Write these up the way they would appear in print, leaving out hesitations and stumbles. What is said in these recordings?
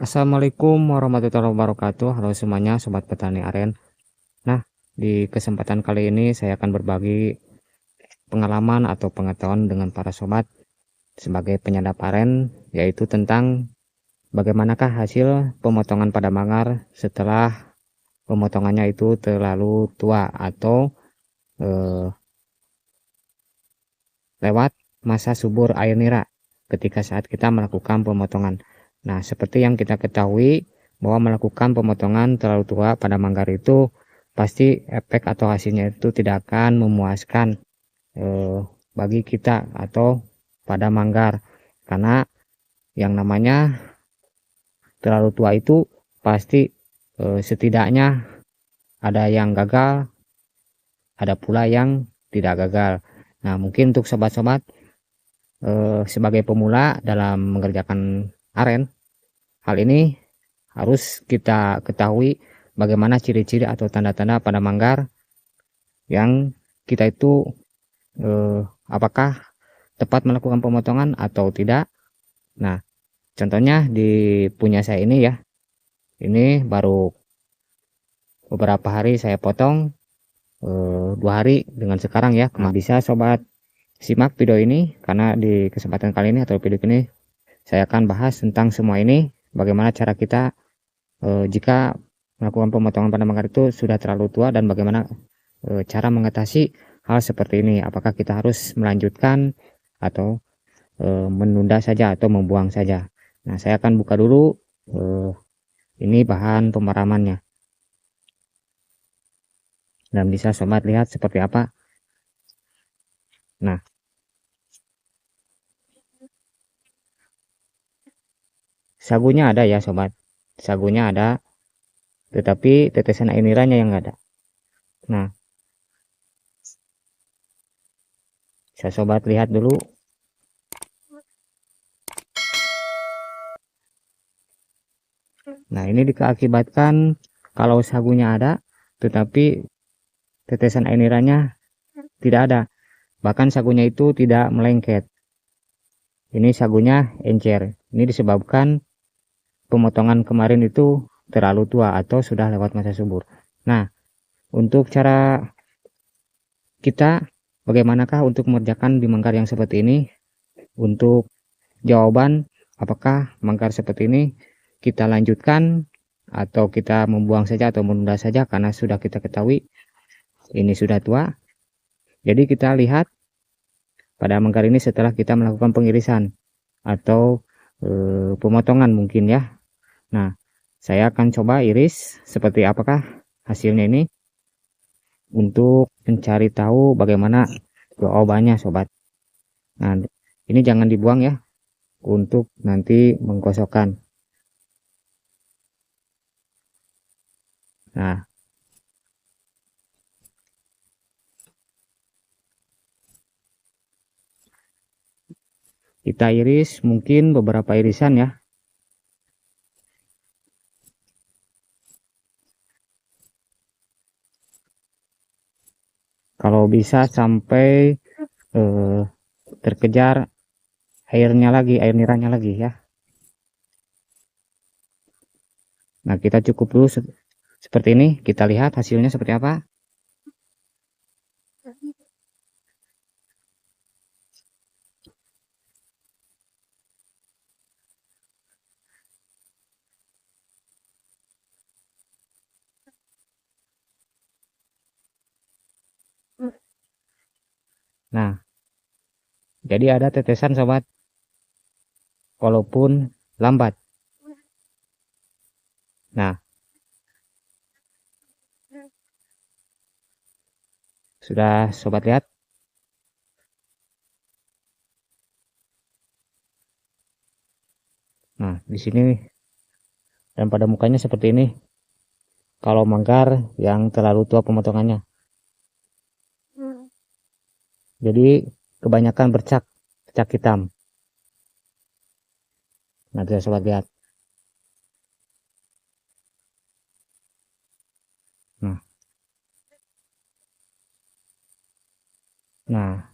Assalamualaikum warahmatullahi wabarakatuh. Halo semuanya, sobat petani aren. Nah, di kesempatan kali ini saya akan berbagi pengalaman atau pengetahuan dengan para sobat sebagai penyadap aren, yaitu tentang bagaimanakah hasil pemotongan pada manggar setelah pemotongannya itu terlalu tua atau eh, lewat masa subur air nira ketika saat kita melakukan pemotongan. Nah, seperti yang kita ketahui bahwa melakukan pemotongan terlalu tua pada manggar itu pasti efek atau hasilnya itu tidak akan memuaskan bagi kita atau pada manggar, karena yang namanya terlalu tua itu pasti setidaknya ada yang gagal, ada pula yang tidak gagal. Nah, mungkin untuk sobat-sobat sebagai pemula dalam mengerjakan aren, hal ini harus kita ketahui bagaimana ciri-ciri atau tanda-tanda pada manggar yang kita itu apakah tepat melakukan pemotongan atau tidak. Nah, contohnya di punya saya ini ya, ini baru beberapa hari saya potong, 2 hari dengan sekarang ya. Nah, bisa sobat simak video ini karena di kesempatan kali ini atau video ini saya akan bahas tentang semua ini, bagaimana cara kita jika melakukan pemotongan pada manggar itu sudah terlalu tua, dan bagaimana cara mengatasi hal seperti ini. Apakah kita harus melanjutkan atau menunda saja atau membuang saja. Nah, saya akan buka dulu ini bahan pemeramannya. Dan bisa sobat lihat seperti apa. Nah, sagunya ada ya sobat. Sagunya ada, tetapi tetesan air niranya yang ada. Nah, saya sobat lihat dulu. Nah, ini diakibatkan kalau sagunya ada, tetapi tetesan air niranya tidak ada. Bahkan sagunya itu tidak melengket. Ini sagunya encer. Ini disebabkan pemotongan kemarin itu terlalu tua atau sudah lewat masa subur. Nah, untuk cara kita bagaimanakah untuk mengerjakan di manggar yang seperti ini? Untuk jawaban apakah manggar seperti ini kita lanjutkan atau kita membuang saja atau menunda saja karena sudah kita ketahui ini sudah tua. Jadi kita lihat pada manggar ini setelah kita melakukan pengirisan atau pemotongan mungkin ya. Nah, saya akan coba iris seperti apakah hasilnya ini untuk mencari tahu bagaimana jawabannya sobat. Nah, ini jangan dibuang ya untuk nanti menggosokkan. Nah, kita iris mungkin beberapa irisan ya. Kalau bisa sampai terkejar airnya lagi, air niranya lagi ya. Nah, kita cukup dulu seperti ini. Kita lihat hasilnya seperti apa. Nah, jadi ada tetesan sobat, walaupun lambat. Nah, sudah sobat lihat. Nah, di sini dan pada mukanya seperti ini. Kalau manggar yang terlalu tua pemotongannya. Jadi kebanyakan bercak hitam. Nah, bisa sobat lihat. Nah, nah,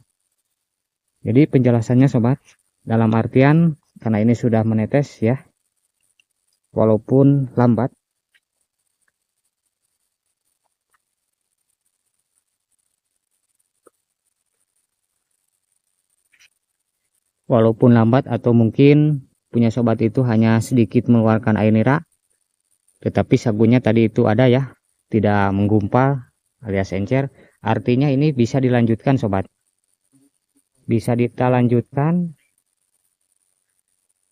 jadi penjelasannya sobat, dalam artian karena ini sudah menetes ya, walaupun lambat. Walaupun lambat atau mungkin punya sobat itu hanya sedikit mengeluarkan air nira, tetapi sagunya tadi itu ada ya, tidak menggumpal alias encer. Artinya ini bisa dilanjutkan sobat. Bisa kita lanjutkan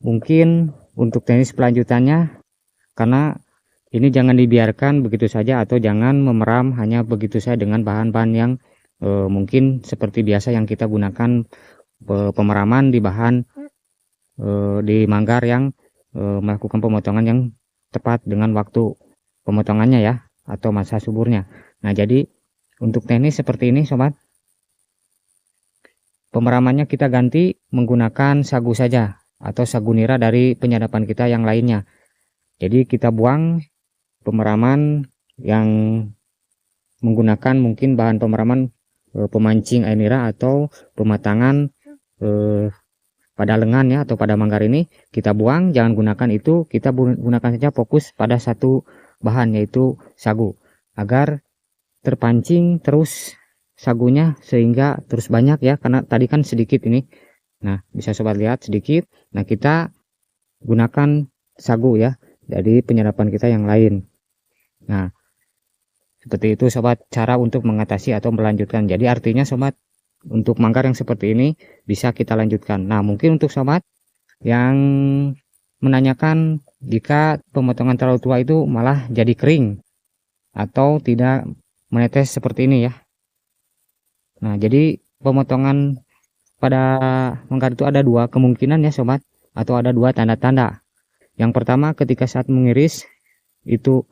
mungkin untuk teknis pelanjutannya, karena ini jangan dibiarkan begitu saja atau jangan memeram hanya begitu saja dengan bahan-bahan yang mungkin seperti biasa yang kita gunakan pemeraman di bahan di manggar yang melakukan pemotongan yang tepat dengan waktu pemotongannya ya, atau masa suburnya. Nah, jadi untuk teknis seperti ini sobat, pemeramannya kita ganti menggunakan sagu saja atau sagu nira dari penyadapan kita yang lainnya. Jadi kita buang pemeraman yang menggunakan mungkin bahan pemeraman pemancing air nira atau pematangan pada lengan ya atau pada manggar ini kita buang, jangan gunakan itu, kita gunakan saja fokus pada satu bahan yaitu sagu agar terpancing terus sagunya sehingga terus banyak ya, karena tadi kan sedikit ini. Nah, bisa sobat lihat sedikit. Nah, kita gunakan sagu ya dari penyerapan kita yang lain. Nah, seperti itu sobat cara untuk mengatasi atau melanjutkan. Jadi artinya sobat, untuk manggar yang seperti ini bisa kita lanjutkan. Nah, mungkin untuk sobat yang menanyakan jika pemotongan terlalu tua itu malah jadi kering atau tidak menetes seperti ini ya. Nah, jadi pemotongan pada manggar itu ada dua kemungkinan ya sobat, atau ada dua tanda-tanda. Yang pertama, ketika saat mengiris itu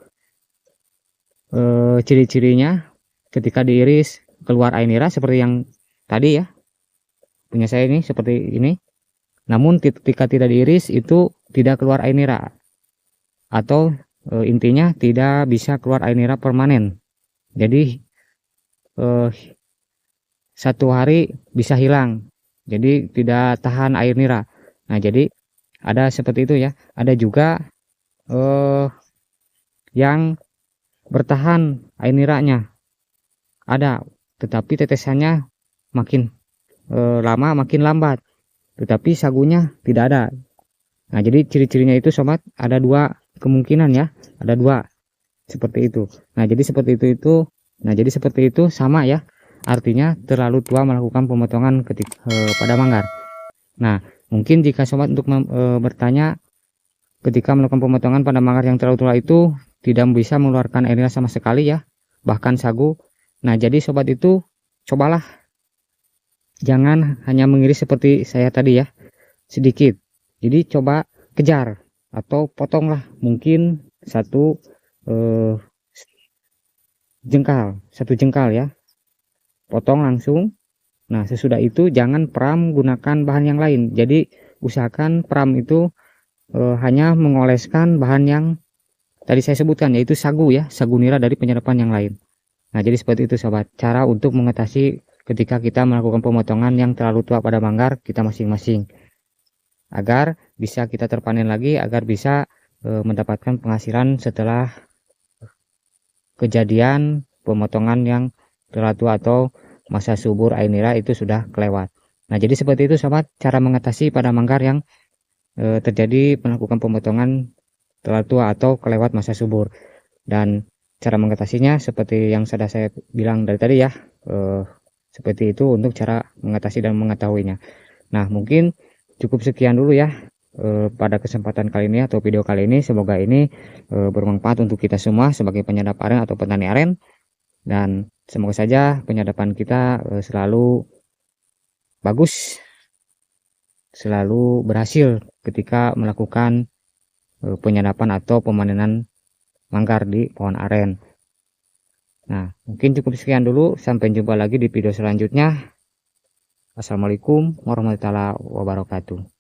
ciri-cirinya ketika diiris keluar air nira seperti yang tadi ya, punya saya ini seperti ini. Namun ketika tidak diiris itu tidak keluar air nira, atau intinya tidak bisa keluar air nira permanen. Jadi satu hari bisa hilang, jadi tidak tahan air nira. Nah, jadi ada seperti itu ya. Ada juga yang bertahan air niranya ada, tetapi tetesannya makin lama makin lambat, tetapi sagunya tidak ada. Nah, jadi ciri-cirinya itu sobat ada dua kemungkinan ya, ada dua seperti itu. Nah, jadi seperti itu. Nah, jadi seperti itu sama ya, artinya terlalu tua melakukan pemotongan ketika pada manggar. Nah, mungkin jika sobat untuk bertanya ketika melakukan pemotongan pada manggar yang terlalu tua itu tidak bisa mengeluarkan air nira sama sekali ya, bahkan sagu. Nah, jadi sobat itu cobalah jangan hanya mengiris seperti saya tadi ya, sedikit. Jadi coba kejar atau potonglah mungkin satu satu jengkal ya, potong langsung. Nah, sesudah itu jangan peram gunakan bahan yang lain. Jadi usahakan peram itu hanya mengoleskan bahan yang tadi saya sebutkan, yaitu sagu ya, sagu nira dari penyerapan yang lain. Nah, jadi seperti itu sobat, cara untuk mengatasi ketika kita melakukan pemotongan yang terlalu tua pada manggar kita masing-masing, agar bisa kita terpanen lagi, agar bisa mendapatkan penghasilan setelah kejadian pemotongan yang terlalu tua atau masa subur air nira itu sudah kelewat. Nah, jadi seperti itu sobat, cara mengatasi pada manggar yang terjadi melakukan pemotongan terlalu tua atau kelewat masa subur. Dan cara mengatasinya seperti yang sudah saya bilang dari tadi ya, seperti itu untuk cara mengatasi dan mengetahuinya. Nah, mungkin cukup sekian dulu ya pada kesempatan kali ini atau video kali ini. Semoga ini bermanfaat untuk kita semua sebagai penyadap aren atau petani aren, dan semoga saja penyadapan kita selalu bagus, selalu berhasil ketika melakukan penyadapan atau pemanenan manggar di pohon aren. Nah, mungkin cukup sekian dulu, sampai jumpa lagi di video selanjutnya. Assalamualaikum warahmatullahi wabarakatuh.